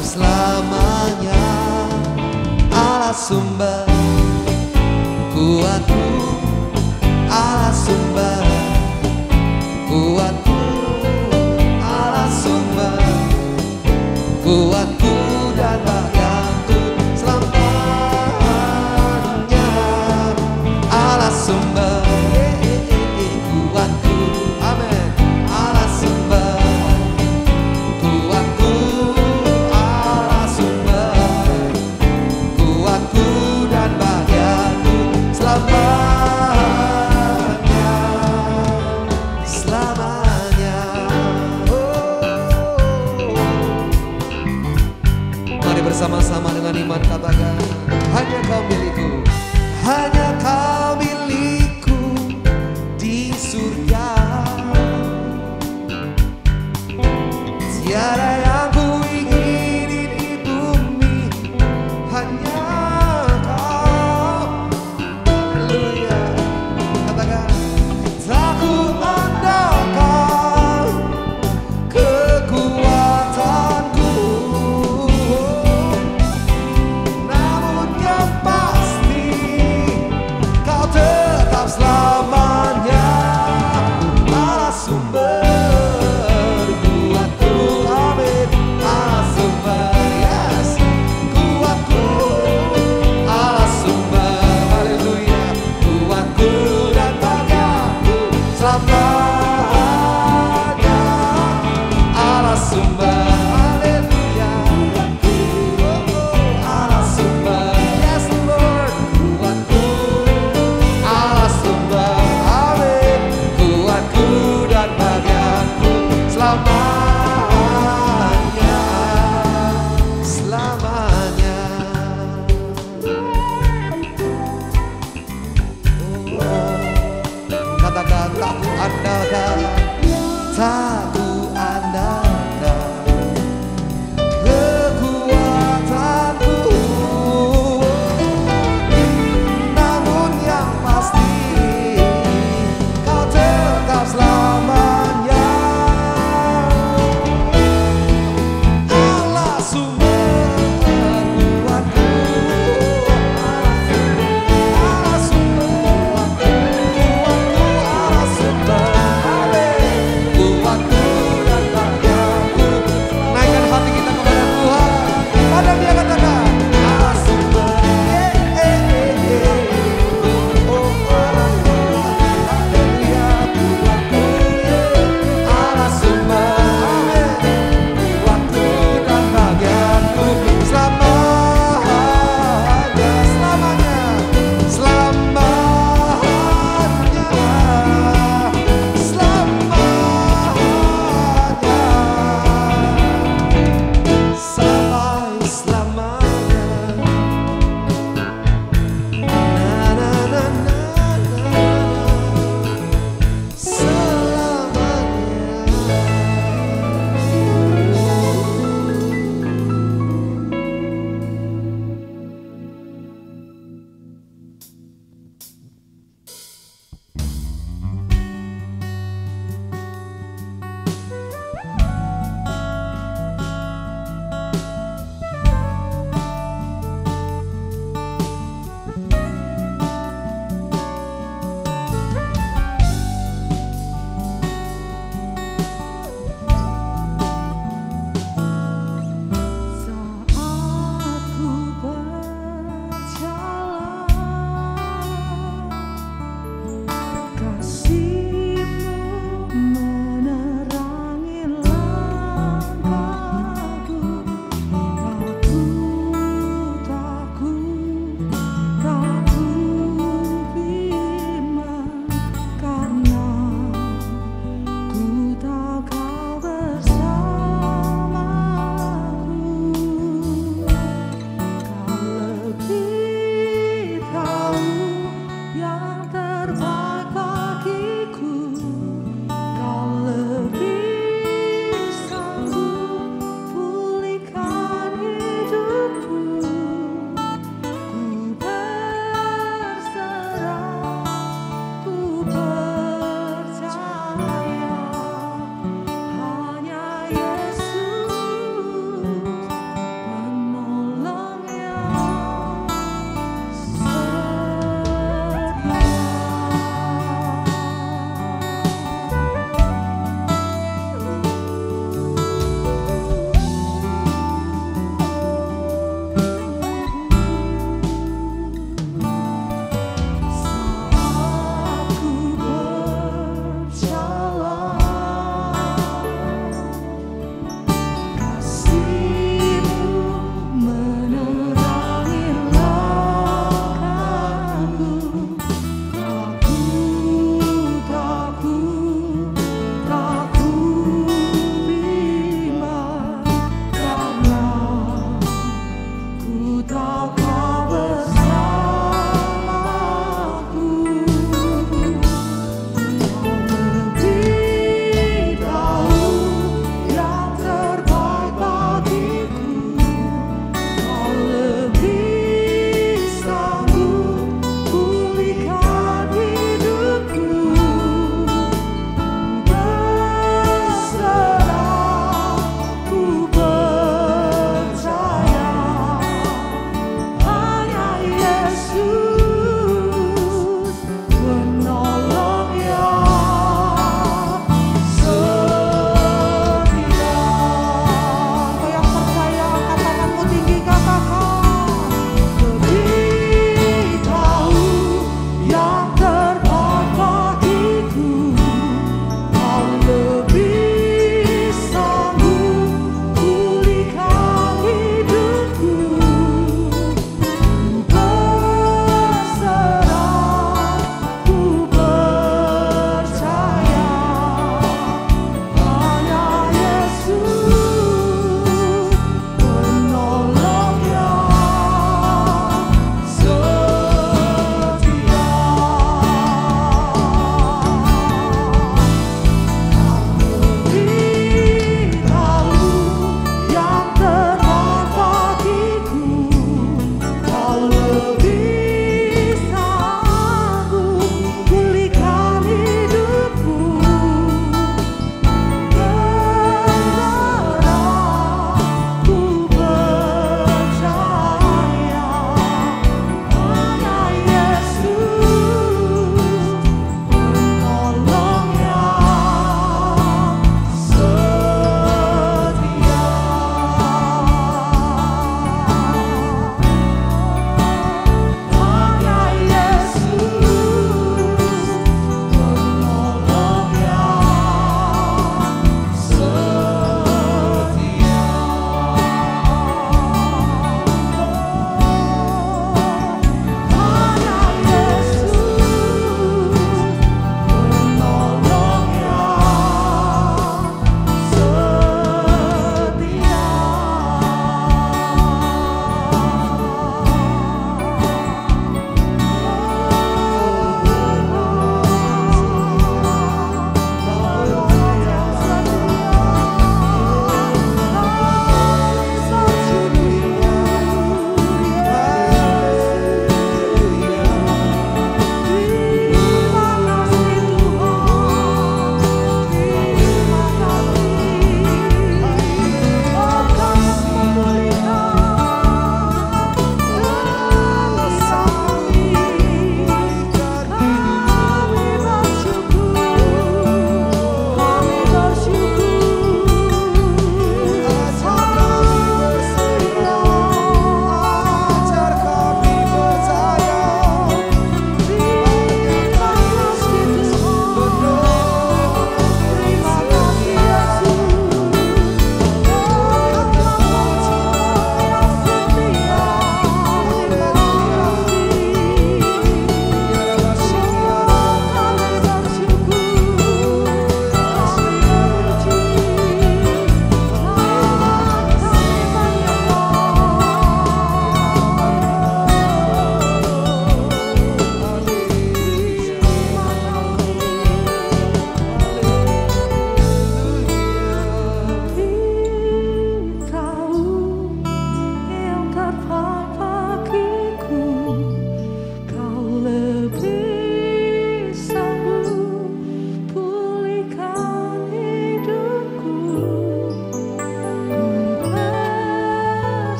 tetap selamanya. Allah sumber kuatku, Allah sumber kuatku, Allah sumber kuatku dan bahagiaku selamanya. Allah sumber kuatku, amin. Allah sumber kuatku, Allah sumber kuatku dan bahagiaku selamanya, selamanya. Mari bersama-sama dengan iman katakan, hanya Kau milikku, hanya Kau milikku di surga. Tiada yang ku ingini di bumi, hanya Kau. Haleluya. Katakan, tak ku andalkan kekuatanku, namun yang pasti Kau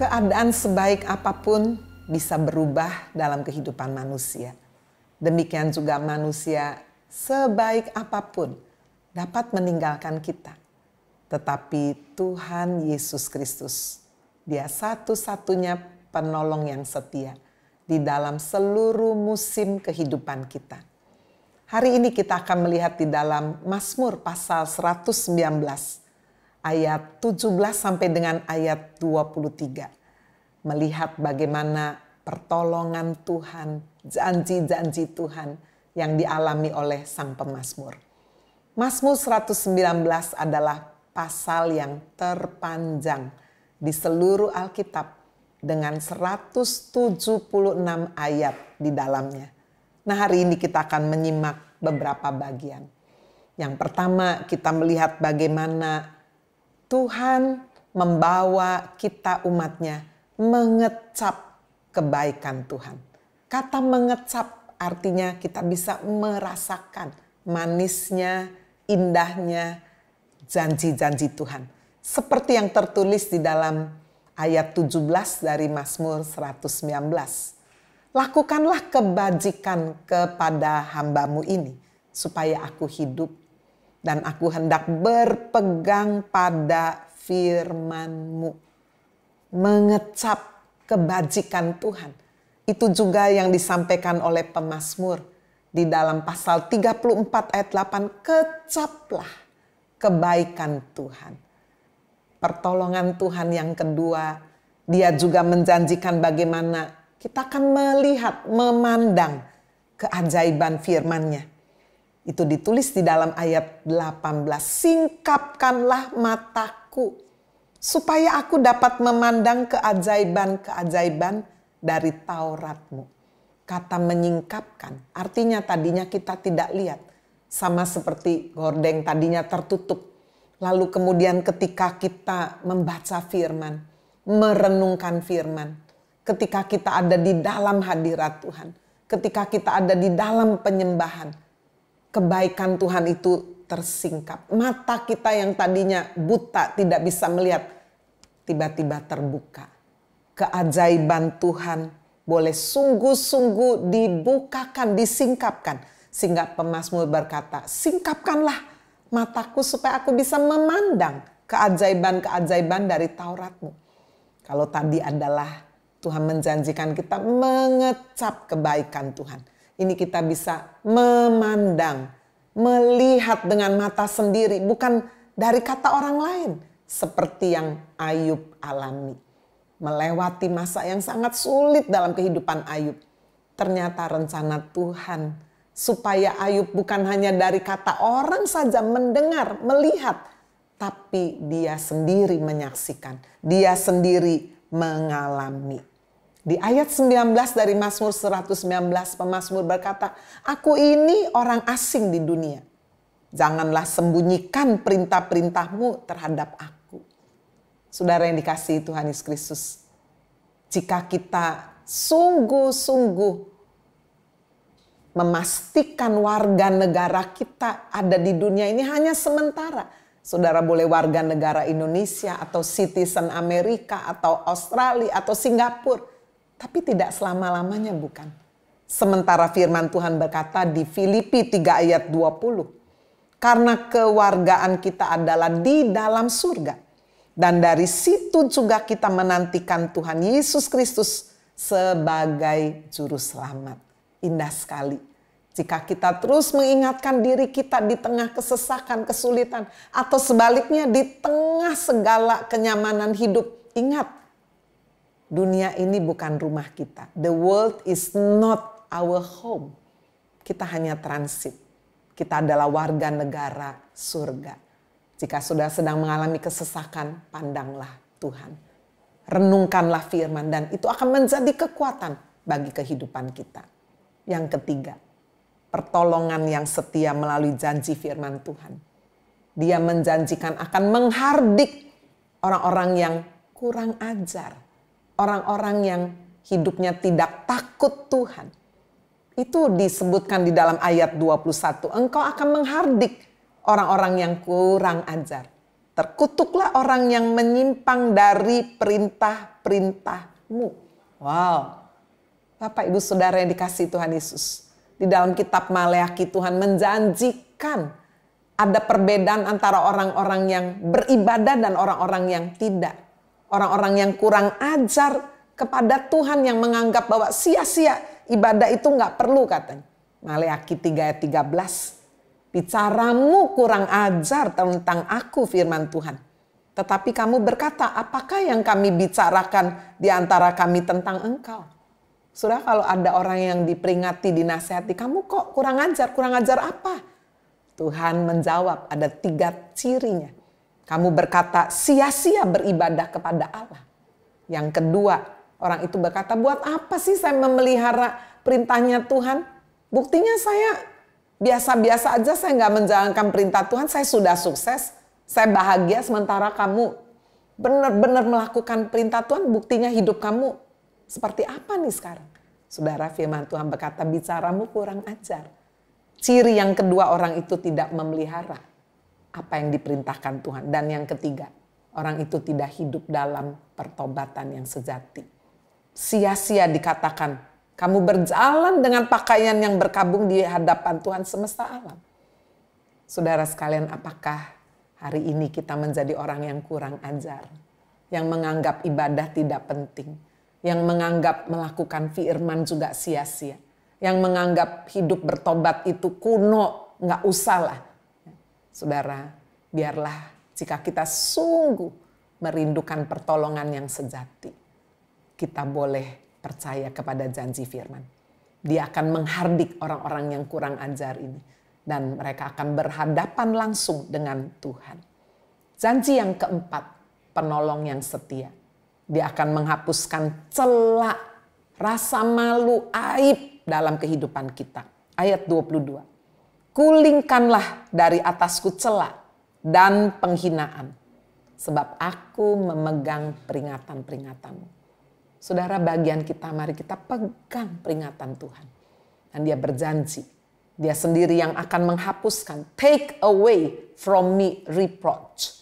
Keadaan sebaik apapun bisa berubah dalam kehidupan manusia. Demikian juga manusia sebaik apapun dapat meninggalkan kita. Tetapi Tuhan Yesus Kristus, Dia satu-satunya penolong yang setia di dalam seluruh musim kehidupan kita. Hari ini kita akan melihat di dalam Mazmur pasal 119 ayat 17 sampai dengan ayat 23. Melihat bagaimana pertolongan Tuhan, janji-janji Tuhan yang dialami oleh sang pemazmur. Mazmur 119 adalah pasal yang terpanjang di seluruh Alkitab dengan 176 ayat di dalamnya. Nah, hari ini kita akan menyimak beberapa bagian. Yang pertama, kita melihat bagaimana Tuhan membawa kita umatnya mengecap kebaikan Tuhan. Kata mengecap artinya kita bisa merasakan manisnya, indahnya janji-janji Tuhan. Seperti yang tertulis di dalam ayat 17 dari Mazmur 119. Lakukanlah kebajikan kepada hamba-Mu ini, supaya aku hidup, dan aku hendak berpegang pada firman-Mu. Mengecap kebajikan Tuhan. Itu juga yang disampaikan oleh pemazmur di dalam pasal 34 ayat 8. Kecaplah kebaikan Tuhan. Pertolongan Tuhan yang kedua, Dia juga menjanjikan bagaimana kita akan melihat, memandang keajaiban firman-Nya. Itu ditulis di dalam ayat 18. Singkapkanlah mataku, supaya aku dapat memandang keajaiban-keajaiban dari Taurat-Mu. Kata menyingkapkan, artinya tadinya kita tidak lihat. Sama seperti gordeng tadinya tertutup. Lalu kemudian ketika kita membaca firman, merenungkan firman, ketika kita ada di dalam hadirat Tuhan, ketika kita ada di dalam penyembahan, kebaikan Tuhan itu tersingkap. Mata kita yang tadinya buta, tidak bisa melihat, tiba-tiba terbuka. Keajaiban Tuhan boleh sungguh-sungguh dibukakan, disingkapkan. Sehingga pemazmur berkata, singkapkanlah mataku supaya aku bisa memandang keajaiban-keajaiban dari Taurat-Mu. Kalau tadi adalah Tuhan menjanjikan kita mengecap kebaikan Tuhan. Ini kita bisa memandang, melihat dengan mata sendiri, bukan dari kata orang lain. Seperti yang Ayub alami. Melewati masa yang sangat sulit dalam kehidupan Ayub. Ternyata rencana Tuhan supaya Ayub bukan hanya dari kata orang saja mendengar, melihat. Tapi dia sendiri menyaksikan, dia sendiri mengalami. Di ayat 19 dari Mazmur 119 pemazmur berkata, aku ini orang asing di dunia. Janganlah sembunyikan perintah-perintah-Mu terhadap aku. Saudara yang dikasihi Tuhan Yesus Kristus. Jika kita sungguh-sungguh memastikan warga negara kita ada di dunia ini hanya sementara. Saudara boleh warga negara Indonesia atau citizen Amerika atau Australia atau Singapura. Tapi tidak selama-lamanya bukan. Sementara firman Tuhan berkata di Filipi 3 ayat 20. Karena kewargaan kita adalah di dalam surga. Dan dari situ juga kita menantikan Tuhan Yesus Kristus sebagai juru selamat. Indah sekali. Jika kita terus mengingatkan diri kita di tengah kesesakan, kesulitan. Atau sebaliknya di tengah segala kenyamanan hidup. Ingat. Dunia ini bukan rumah kita. The world is not our home. Kita hanya transit. Kita adalah warga negara surga. Jika sudah sedang mengalami kesesakan, pandanglah Tuhan. Renungkanlah firman dan itu akan menjadi kekuatan bagi kehidupan kita. Yang ketiga, pertolongan yang setia melalui janji firman Tuhan. Dia menjanjikan akan menghardik orang-orang yang kurang ajar. Orang-orang yang hidupnya tidak takut Tuhan. Itu disebutkan di dalam ayat 21. Engkau akan menghardik orang-orang yang kurang ajar. Terkutuklah orang yang menyimpang dari perintah-perintah-Mu. Wow. Bapak Ibu Saudara yang dikasihi Tuhan Yesus. Di dalam kitab Maleakhi Tuhan menjanjikan ada perbedaan antara orang-orang yang beribadah dan orang-orang yang tidak. Orang-orang yang kurang ajar kepada Tuhan, yang menganggap bahwa sia-sia ibadah itu nggak perlu katanya. Maleakhi 3 ayat 13. Bicaramu kurang ajar tentang aku, firman Tuhan. Tetapi kamu berkata, apakah yang kami bicarakan di antara kami tentang engkau? Sudah, kalau ada orang yang diperingati, dinasihati, kamu kok kurang ajar apa? Tuhan menjawab, ada 3 cirinya. Kamu berkata, sia-sia beribadah kepada Allah. Yang kedua, orang itu berkata, buat apa sih saya memelihara perintahnya Tuhan? Buktinya saya biasa-biasa aja, saya nggak menjalankan perintah Tuhan, saya sudah sukses, saya bahagia, sementara kamu benar-benar melakukan perintah Tuhan, buktinya hidup kamu seperti apa nih sekarang? Saudara, firman Tuhan berkata, bicaramu kurang ajar. Ciri yang kedua, orang itu tidak memelihara apa yang diperintahkan Tuhan. Dan yang ketiga, orang itu tidak hidup dalam pertobatan yang sejati. Sia-sia dikatakan, kamu berjalan dengan pakaian yang berkabung di hadapan Tuhan semesta alam. Saudara sekalian, apakah hari ini kita menjadi orang yang kurang ajar? Yang menganggap ibadah tidak penting. Yang menganggap melakukan firman juga sia-sia. Yang menganggap hidup bertobat itu kuno, nggak usah lah. Saudara, biarlah jika kita sungguh merindukan pertolongan yang sejati, kita boleh percaya kepada janji firman. Dia akan menghardik orang-orang yang kurang ajar ini. Dan mereka akan berhadapan langsung dengan Tuhan. Janji yang keempat, penolong yang setia. Dia akan menghapuskan celah, rasa malu, aib dalam kehidupan kita. Ayat 22. Kulingkanlah dari atasku celah dan penghinaan. Sebab aku memegang peringatan-peringatanmu. Saudara, bagian kita, mari kita pegang peringatan Tuhan. Dan dia berjanji, dia sendiri yang akan menghapuskan. Take away from me reproach.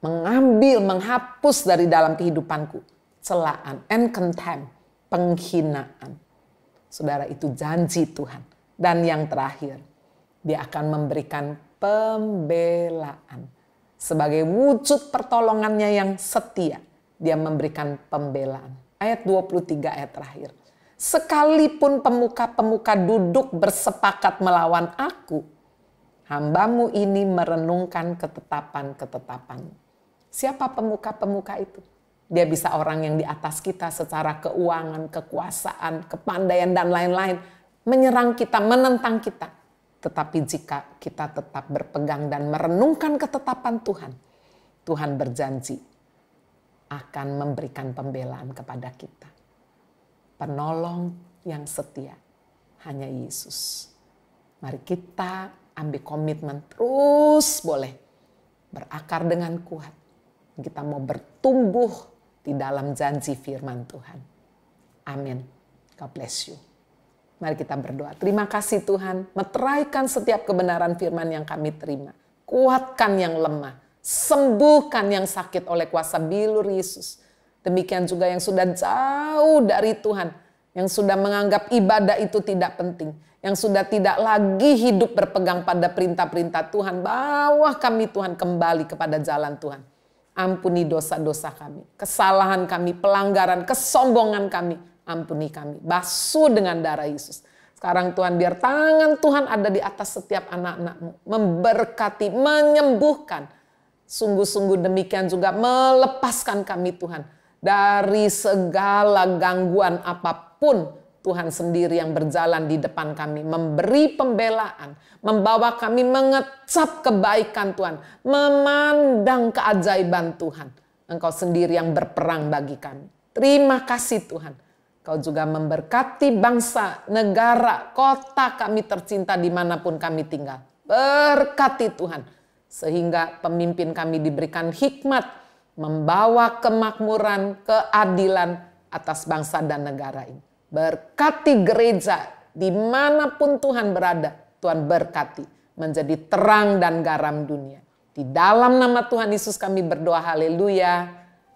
Mengambil, menghapus dari dalam kehidupanku celaan and contempt, penghinaan. Saudara, itu janji Tuhan. Dan yang terakhir, dia akan memberikan pembelaan. Sebagai wujud pertolongannya yang setia, dia memberikan pembelaan. Ayat 23 ayat terakhir. Sekalipun pemuka-pemuka duduk bersepakat melawan aku, hambamu ini merenungkan ketetapan-ketetapan. Siapa pemuka-pemuka itu? Dia bisa orang yang di atas kita secara keuangan, kekuasaan, kepandaian dan lain-lain. Menyerang kita, menentang kita. Tetapi jika kita tetap berpegang dan merenungkan ketetapan Tuhan, Tuhan berjanji akan memberikan pembelaan kepada kita. Penolong yang setia hanya Yesus. Mari kita ambil komitmen terus boleh berakar dengan kuat. Kita mau bertumbuh di dalam janji firman Tuhan. Amin. God bless you. Mari kita berdoa. Terima kasih Tuhan, meteraikan setiap kebenaran firman yang kami terima. Kuatkan yang lemah. Sembuhkan yang sakit oleh kuasa bilur Yesus. Demikian juga yang sudah jauh dari Tuhan. Yang sudah menganggap ibadah itu tidak penting. Yang sudah tidak lagi hidup berpegang pada perintah-perintah Tuhan. Bawa kami Tuhan kembali kepada jalan Tuhan. Ampuni dosa-dosa kami. Kesalahan kami, pelanggaran, kesombongan kami. Ampuni kami. Basuh dengan darah Yesus. Sekarang Tuhan, biar tangan Tuhan ada di atas setiap anak-anak-Mu. Memberkati, menyembuhkan. Sungguh-sungguh demikian juga melepaskan kami Tuhan. Dari segala gangguan apapun, Tuhan sendiri yang berjalan di depan kami. Memberi pembelaan. Membawa kami mengecap kebaikan Tuhan. Memandang keajaiban Tuhan. Engkau sendiri yang berperang bagi kami. Terima kasih Tuhan. Kau juga memberkati bangsa, negara, kota kami tercinta dimanapun kami tinggal. Berkati Tuhan. Sehingga pemimpin kami diberikan hikmat, membawa kemakmuran, keadilan atas bangsa dan negara ini. Berkati gereja dimanapun Tuhan berada, Tuhan berkati menjadi terang dan garam dunia. Di dalam nama Tuhan Yesus kami berdoa, haleluya.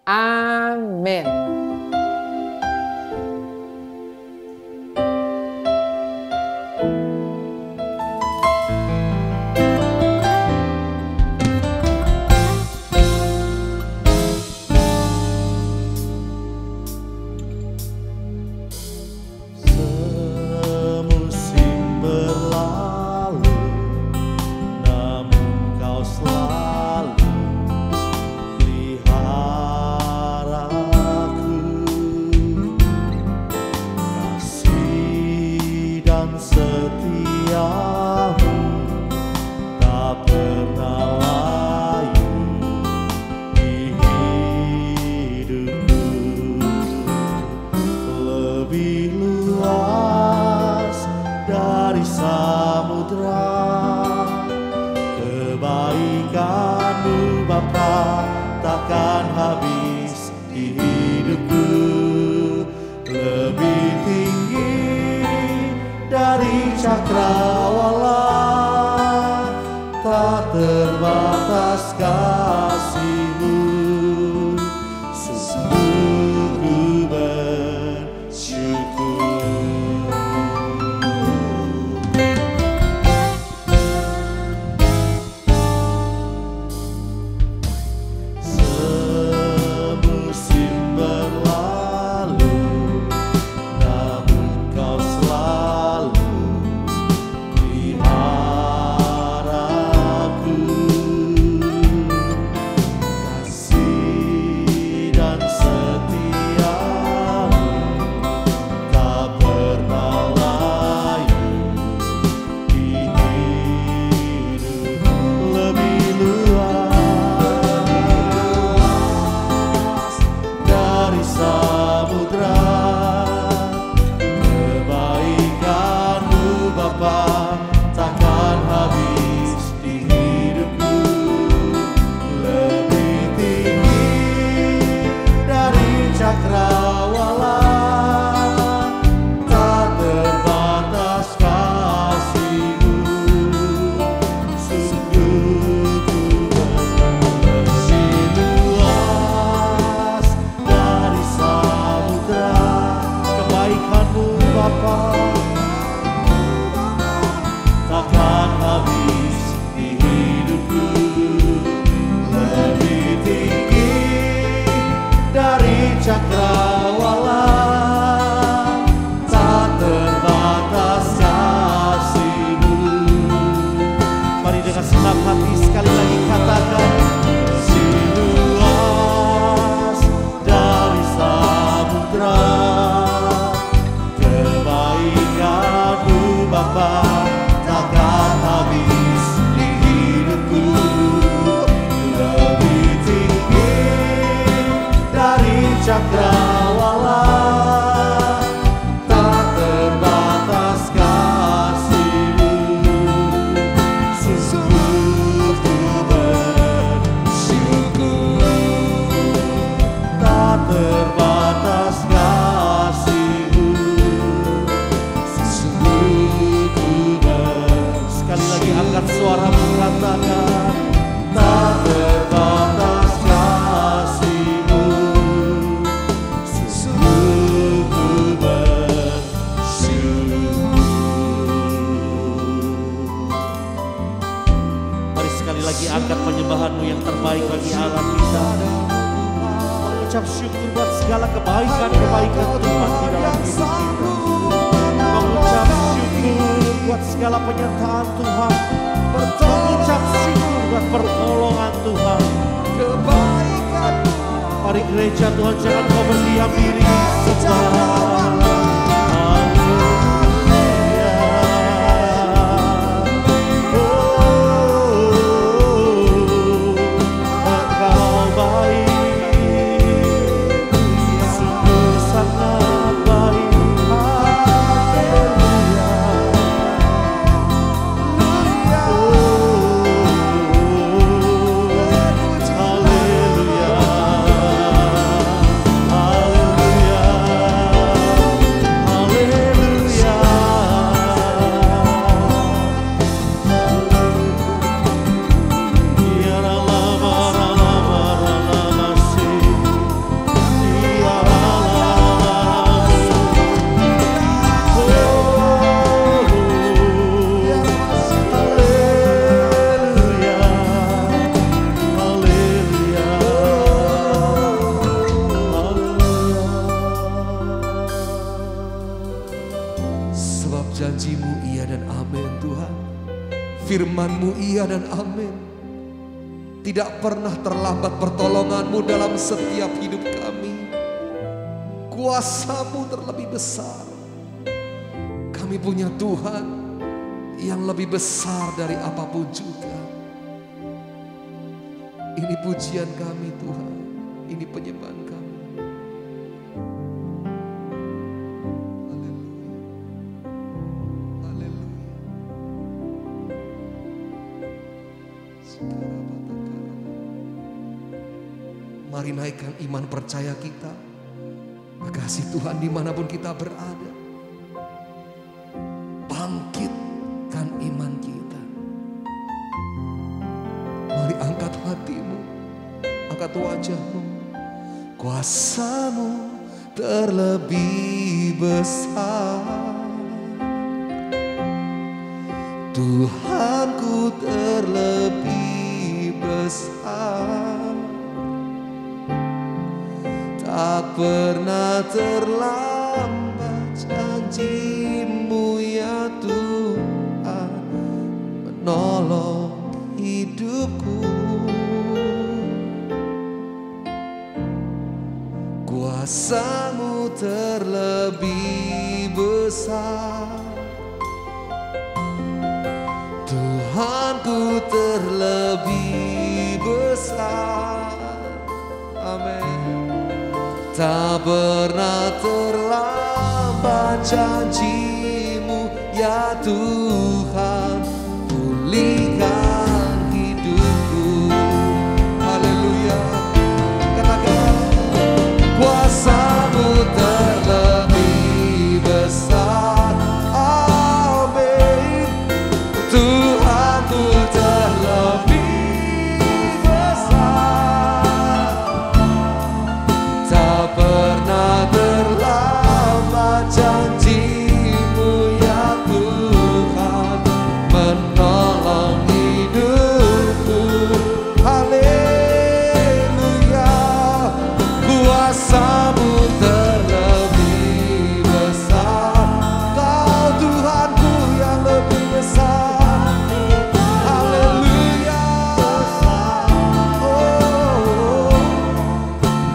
Amin. Firman-Mu iya dan amin. Tidak pernah terlambat pertolongan-Mu dalam setiap hidup kami. Kuasa-Mu terlebih besar. Kami punya Tuhan yang lebih besar dari apapun juga. Ini pujian kami Tuhan. Ini penyembahan kami. Mari naikkan iman percaya kita. Kekasih Tuhan dimanapun kita berada. Bangkitkan iman kita. Mari angkat hatimu, angkat wajahmu. Kuasa-Mu terlebih besar. Tuhanku terlebih besar. Tak pernah terlambat janji-Mu ya Tuhan, menolong hidupku. Kuasa-Mu terlebih besar. Tuhanku terlebih besar. Amin. Tak pernah terlambat janji-Mu ya Tuhan, pulihkan hidupku. Haleluya. Katakan, kuasa-Mu terlebih besar. Amin. Tuhanku terlebih besar. Tak pernah terlambat janji-Mu ya Tuhan, menolong hidupku. Haleluya. Kuasa-Mu terlebih besar. Kau Tuhanku yang lebih besar. Haleluya. Oh,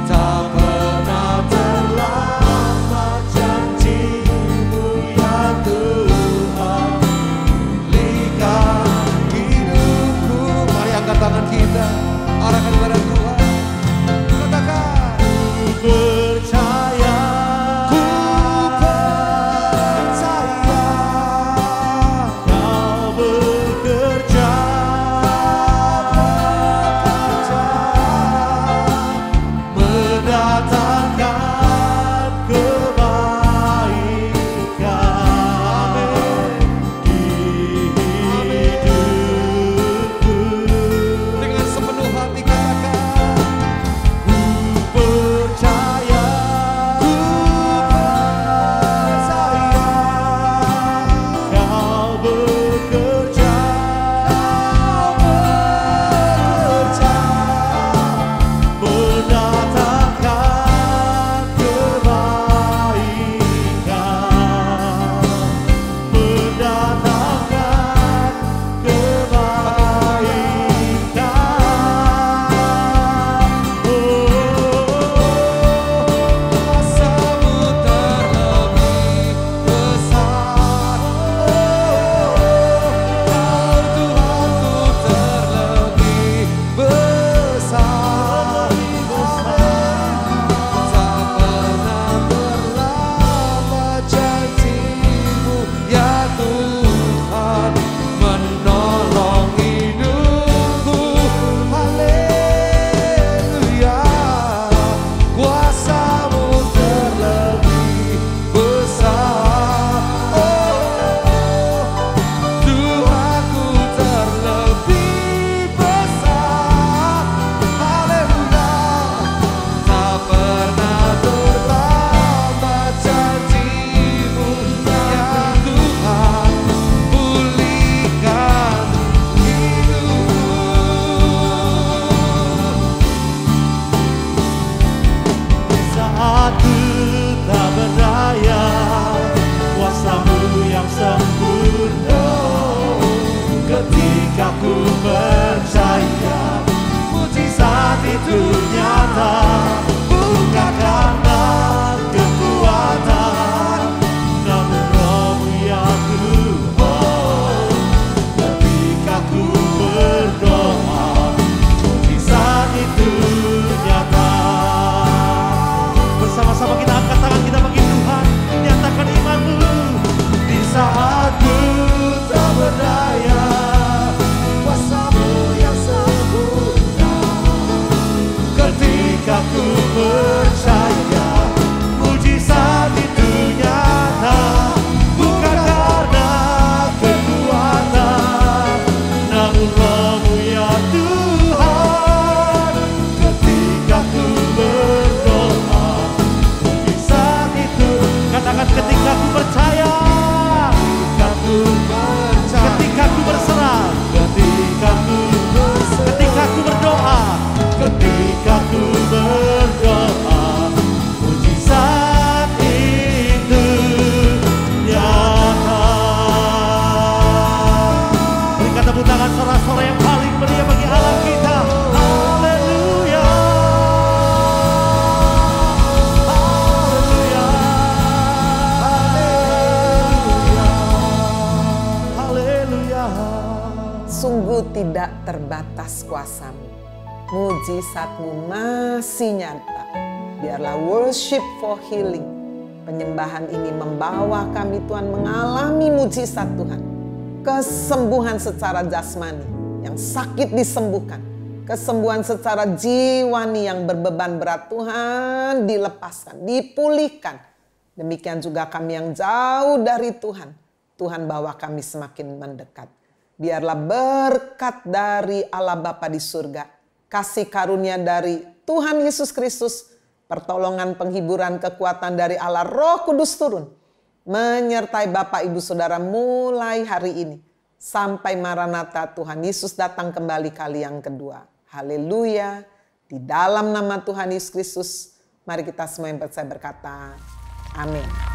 tak pernah terlambat janji-Mu ya Tuhan, pulihkan hidupku. Mari angkat tangan kita, arahkan kepada Tuhan. Katakan, ku percaya. terbatas kuasa-Mu. Mujizat-Mu masih nyata. Biarlah worship for healing, penyembahan ini membawa kami Tuhan mengalami mujizat Tuhan. Kesembuhan secara jasmani, yang sakit disembuhkan. Kesembuhan secara jiwani yang berbeban berat Tuhan dilepaskan, dipulihkan. Demikian juga kami yang jauh dari Tuhan. Tuhan bawa kami semakin mendekat. Biarlah berkat dari Allah Bapa di surga, kasih karunia dari Tuhan Yesus Kristus, pertolongan, penghiburan, kekuatan dari Allah Roh Kudus turun, menyertai Bapak Ibu Saudara mulai hari ini. Sampai Maranatha Tuhan Yesus datang kembali kali yang kedua. Haleluya. Di dalam nama Tuhan Yesus Kristus, mari kita semua yang percaya berkata, amin.